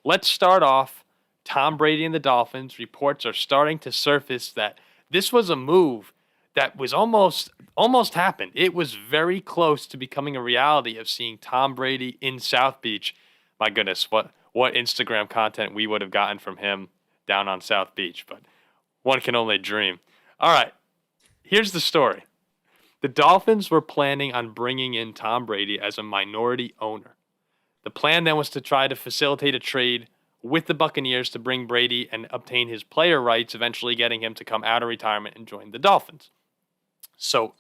let's start off Tom Brady and the Dolphins. Reports are starting to surface that this was a move that was almost happened. It was very close to becoming a reality of seeing Tom Brady in South Beach. My goodness, what Instagram content we would have gotten from him down on South Beach, but one can only dream. All right, here's the story. The Dolphins were planning on bringing in Tom Brady as a minority owner. The plan then was to try to facilitate a trade with the Buccaneers to bring Brady and obtain his player rights, eventually getting him to come out of retirement and join the Dolphins. So,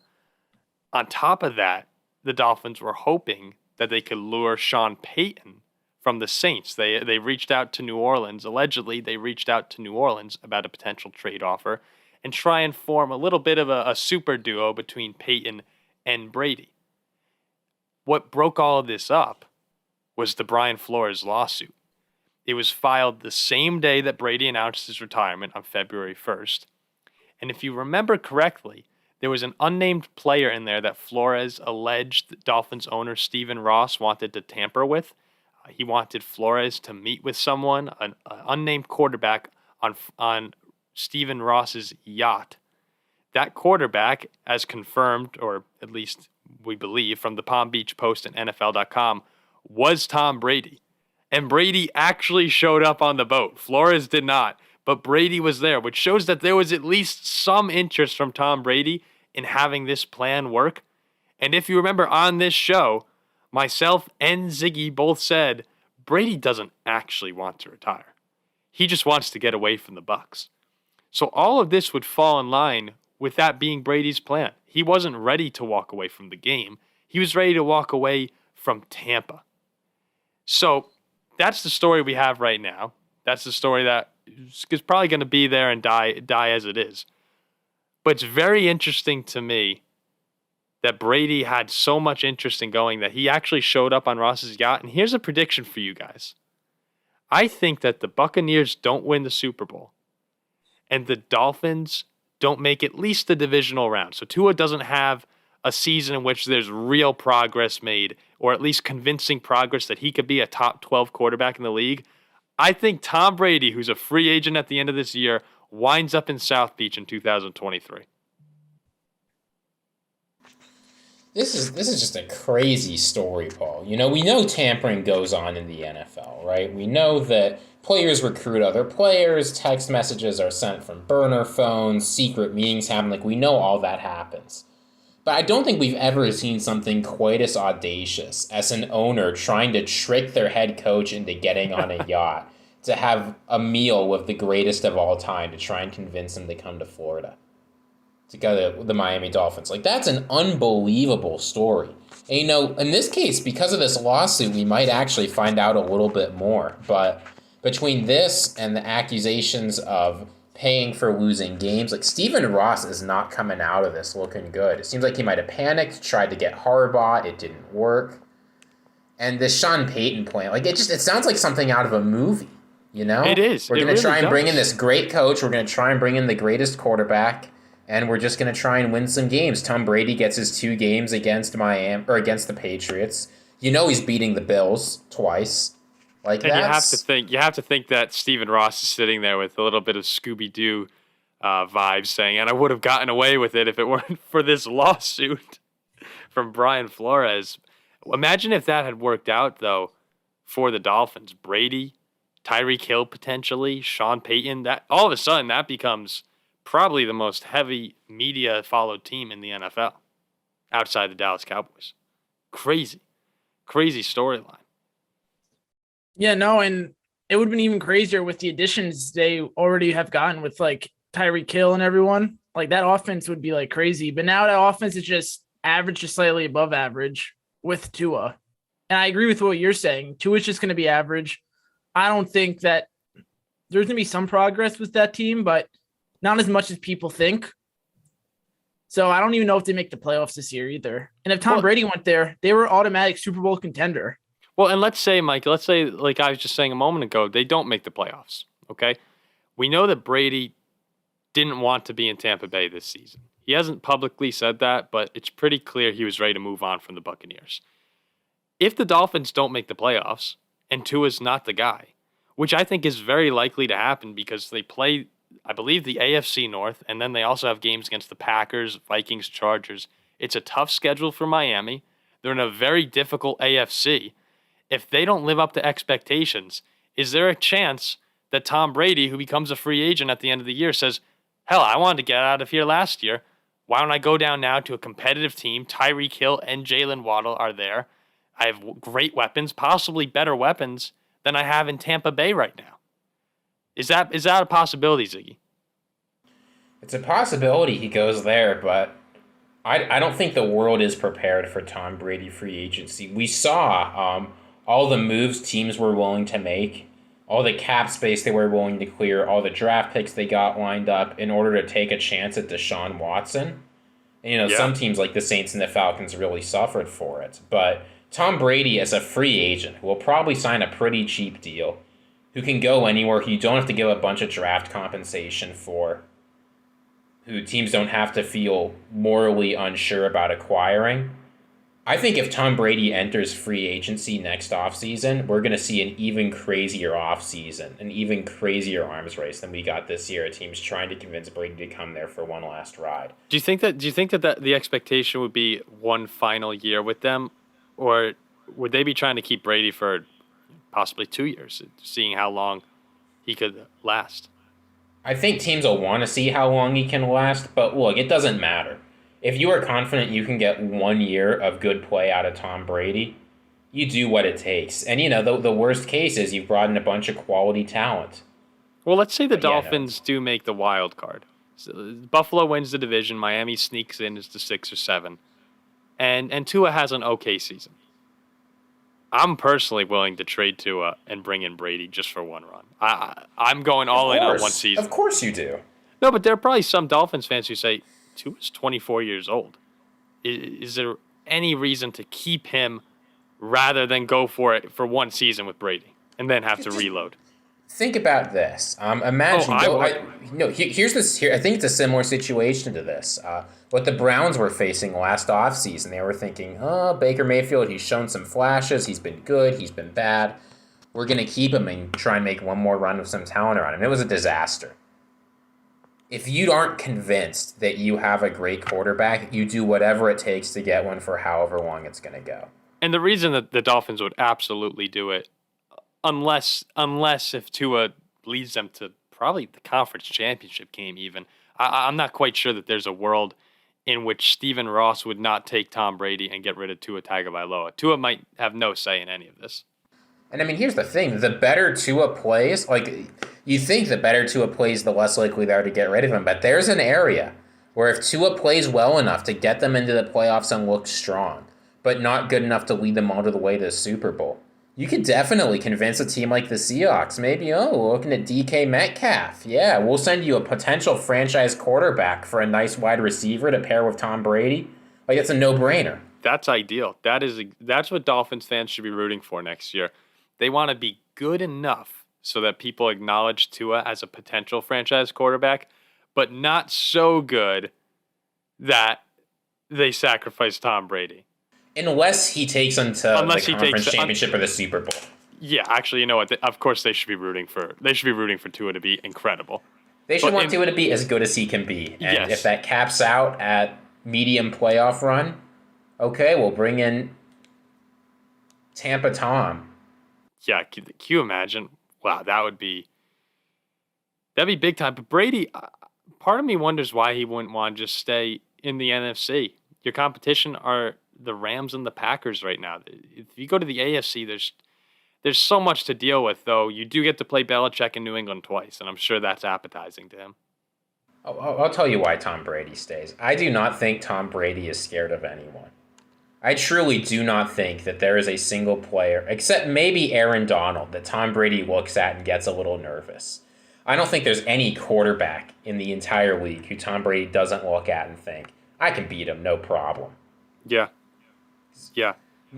on top of that, the Dolphins were hoping that they could lure Sean Payton from the Saints. They reached out to New Orleans. Allegedly, they reached out to New Orleans about a potential trade offer and try and form a little bit of a super duo between Payton and Brady. What broke all of this up was the Brian Flores lawsuit. It was filed the same day that Brady announced his retirement on February 1st. And if you remember correctly, there was an unnamed player in there that Flores alleged Dolphins owner Stephen Ross wanted to tamper with. He wanted Flores to meet with someone, an unnamed quarterback, on Stephen Ross's yacht. That quarterback, as confirmed, or at least we believe from the Palm Beach Post and NFL.com, was Tom Brady. And Brady actually showed up on the boat. Flores did not, but Brady was there, which shows that there was at least some interest from Tom Brady in having this plan work. And if you remember on this show, myself and Ziggy both said Brady doesn't actually want to retire. He just wants to get away from the Bucs. So all of this would fall in line with that being Brady's plan. He wasn't ready to walk away from the game. He was ready to walk away from Tampa. So that's the story we have right now. That's the story that is probably going to be there and die as it is. But it's very interesting to me that Brady had so much interest in going that he actually showed up on Ross's yacht. And here's a prediction for you guys. I think that the Buccaneers don't win the Super Bowl and the Dolphins don't make at least the divisional round. So Tua doesn't have a season in which there's real progress made, or at least convincing progress that he could be a top 12 quarterback in the league. I think Tom Brady, who's a free agent at the end of this year, winds up in South Beach in 2023. This is just a crazy story, Paul. You know, we know tampering goes on in the NFL, right? We know that players recruit other players, text messages are sent from burner phones, secret meetings happen. Like, we know all that happens. But I don't think we've ever seen something quite as audacious as an owner trying to trick their head coach into getting on a yacht to have a meal with the greatest of all time to try and convince him to come to Florida to go to the Miami Dolphins. Like, that's an unbelievable story. And, you know, in this case, because of this lawsuit, we might actually find out a little bit more. But between this and the accusations of paying for losing games, like, Stephen Ross is not coming out of this looking good. It seems like he might have panicked, tried to get Harbaugh, it didn't work. And this Sean Payton plan, like, it sounds like something out of a movie, you know? It is. We're going to try and bring in this great coach, we're going to try and bring in the greatest quarterback, and we're just going to try and win some games. Tom Brady gets his 2 games against Miami, or against the Patriots. You know he's beating the Bills twice. Like, and you have to think that Stephen Ross is sitting there with a little bit of Scooby-Doo vibes saying, and I would have gotten away with it if it weren't for this lawsuit from Brian Flores. Imagine if that had worked out, though, for the Dolphins. Brady, Tyreek Hill potentially, Sean Payton. That all of a sudden, that becomes probably the most heavy media-followed team in the NFL outside the Dallas Cowboys. Crazy storyline. Yeah, no, and it would have been even crazier with the additions they already have gotten with, like, Tyreek Hill and everyone. Like, that offense would be, like, crazy. But now that offense is just average to slightly above average with Tua. And I agree with what you're saying. Tua's just going to be average. I don't think that there's going to be some progress with that team, but not as much as people think. So I don't even know if they make the playoffs this year either. And if Tom Brady went there, they were automatic Super Bowl contender. Well, and let's say, Mike, like I was just saying a moment ago, they don't make the playoffs, okay? We know that Brady didn't want to be in Tampa Bay this season. He hasn't publicly said that, but it's pretty clear he was ready to move on from the Buccaneers. If the Dolphins don't make the playoffs and Tua's not the guy, which I think is very likely to happen because they play, I believe, the AFC North, and then they also have games against the Packers, Vikings, Chargers. It's a tough schedule for Miami. They're in a very difficult AFC. If they don't live up to expectations, is there a chance that Tom Brady, who becomes a free agent at the end of the year, says, hell, I wanted to get out of here last year. Why don't I go down now to a competitive team? Tyreek Hill and Jaylen Waddle are there. I have great weapons, possibly better weapons than I have in Tampa Bay right now. Is that a possibility, Ziggy? It's a possibility he goes there, but I don't think the world is prepared for Tom Brady free agency. We saw all the moves teams were willing to make, all the cap space they were willing to clear, all the draft picks they got lined up in order to take a chance at Deshaun Watson. And, some teams like the Saints and the Falcons really suffered for it. But Tom Brady, as a free agent, will probably sign a pretty cheap deal, who can go anywhere, who you don't have to give a bunch of draft compensation for, who teams don't have to feel morally unsure about acquiring. I think if Tom Brady enters free agency next offseason, we're going to see an even crazier offseason, an even crazier arms race than we got this year. Teams trying to convince Brady to come there for one last ride. Do you think that the expectation would be one final year with them, or would they be trying to keep Brady for possibly 2 years, seeing how long he could last? I think teams will want to see how long he can last, but look, it doesn't matter. If you are confident you can get 1 year of good play out of Tom Brady, you do what it takes. And, the worst case is you've brought in a bunch of quality talent. Well, let's say the Dolphins do make the wild card. So Buffalo wins the division. Miami sneaks in as the 6 or 7. And Tua has an okay season. I'm personally willing to trade Tua and bring in Brady just for one run. I'm going all in on one season. Of course you do. No, but there are probably some Dolphins fans who say, Tua's 24 years old. Is there any reason to keep him rather than go for it for one season with Brady and then have to reload? Think about this. Imagine. Here's this. Here, I think it's a similar situation to this. What the Browns were facing last offseason, they were thinking, Baker Mayfield, he's shown some flashes. He's been good. He's been bad. We're going to keep him and try and make one more run with some talent around him. It was a disaster. If you aren't convinced that you have a great quarterback, you do whatever it takes to get one for however long it's going to go. And the reason that the Dolphins would absolutely do it, unless if Tua leads them to probably the conference championship game even, I'm not quite sure that there's a world in which Stephen Ross would not take Tom Brady and get rid of Tua Tagovailoa. Tua might have no say in any of this. And here's the thing. The better Tua plays, you think the better Tua plays, the less likely they are to get rid of him. But there's an area where if Tua plays well enough to get them into the playoffs and look strong, but not good enough to lead them all the way to the Super Bowl, you could definitely convince a team like the Seahawks, maybe, we're looking at DK Metcalf. Yeah, we'll send you a potential franchise quarterback for a nice wide receiver to pair with Tom Brady. It's a no-brainer. That's ideal. That's what Dolphins fans should be rooting for next year. They want to be good enough so that people acknowledge Tua as a potential franchise quarterback, but not so good that they sacrifice Tom Brady. Unless he takes them to the conference championship or the Super Bowl. Yeah, actually, you know what? Of course, they should be rooting for Tua to be incredible. They should want Tua to be as good as he can be. And if that caps out at medium playoff run, okay, we'll bring in Tampa Tom. Yeah, can you imagine? Wow, that'd be big time. But Brady, part of me wonders why he wouldn't want to just stay in the NFC. Your competition are the Rams and the Packers right now. If you go to the AFC, there's so much to deal with, though. You do get to play Belichick in New England twice, and I'm sure that's appetizing to him. I'll tell you why Tom Brady stays. I do not think Tom Brady is scared of anyone. I truly do not think that there is a single player, except maybe Aaron Donald, that Tom Brady looks at and gets a little nervous. I don't think there's any quarterback in the entire league who Tom Brady doesn't look at and think, I can beat him, no problem. Yeah. Yeah.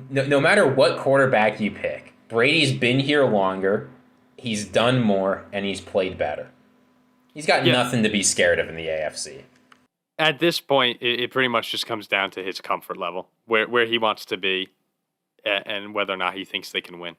No matter what quarterback you pick, Brady's been here longer, he's done more, and he's played better. He's got nothing to be scared of in the AFC. At this point, it pretty much just comes down to his comfort level, where he wants to be, and whether or not he thinks they can win.